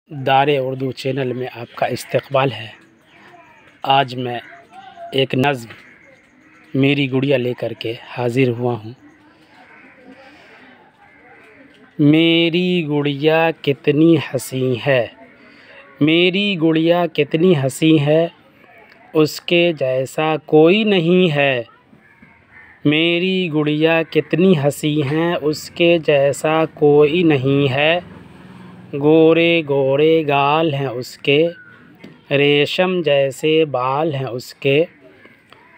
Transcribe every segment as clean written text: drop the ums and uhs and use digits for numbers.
दारे उर्दू चैनल में आपका इस्तकबाल है। आज मैं एक नज़्म मेरी गुड़िया लेकर के हाज़िर हुआ हूँ। मेरी गुड़िया कितनी हसीं है, मेरी गुड़िया कितनी हसीं है, उसके जैसा कोई नहीं है। मेरी गुड़िया कितनी हसीं है, उसके जैसा कोई नहीं है। गोरे गोरे गाल हैं उसके, रेशम जैसे बाल हैं उसके।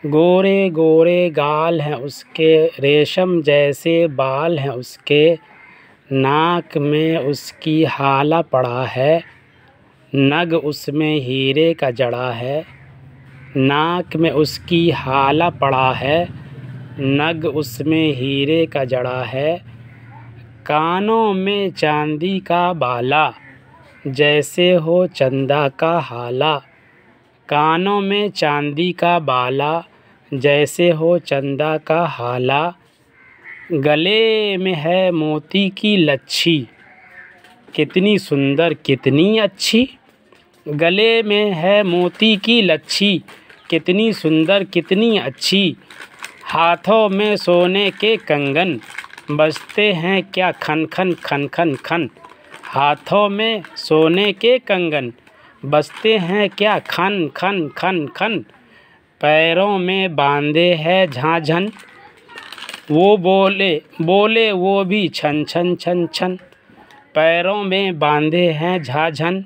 गोरे गोरे गाल हैं उसके, रेशम जैसे बाल हैं उसके। नाक में उसकी हाला पड़ा है, नग उसमें हीरे का जड़ा है। नाक में उसकी हाला पड़ा है, नग उसमें हीरे का जड़ा है। कानों में चांदी का बाला, जैसे हो चंदा का हाला। कानों में चांदी का बाला, जैसे हो चंदा का हाला। गले में है मोती की लच्छी, कितनी सुंदर कितनी अच्छी। गले में है मोती की लच्छी, कितनी सुंदर कितनी अच्छी। हाथों में सोने के कंगन, बजते हैं क्या खन खन खन खन खन। हाथों में सोने के कंगन, बजते हैं क्या खन खन खन खन। पैरों में बांधे है झांझन, वो बोले बोले वो भी छन छन छन छन। पैरों में बांधे हैं झांझन,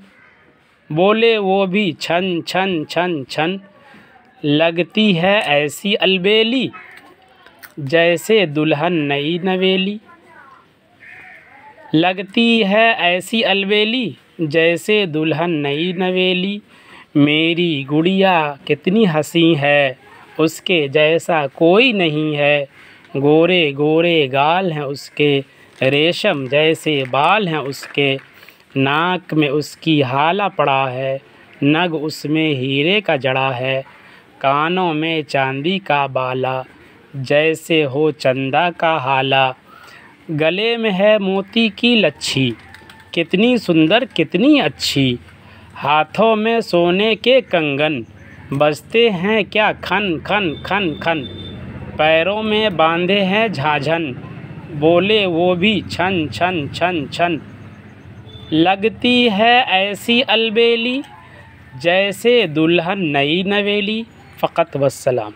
बोले वो भी छन छन छन छन। लगती है ऐसी अलबेली, जैसे दुल्हन नई नवेली। लगती है ऐसी अलबेली, जैसे दुल्हन नई नवेली। मेरी गुड़िया कितनी हसीं है, उसके जैसा कोई नहीं है। गोरे गोरे गाल हैं उसके, रेशम जैसे बाल हैं उसके। नाक में उसकी हाला पड़ा है, नग उसमें हीरे का जड़ा है। कानों में चांदी का बाला, जैसे हो चंदा का हाला। गले में है मोती की लच्छी, कितनी सुंदर कितनी अच्छी। हाथों में सोने के कंगन, बजते हैं क्या खन खन खन खन। पैरों में बांधे हैं झांझन, बोले वो भी छन छन छन छन। लगती है ऐसी अलबेली, जैसे दुल्हन नई नवेली। फ़क़त वस्सलाम।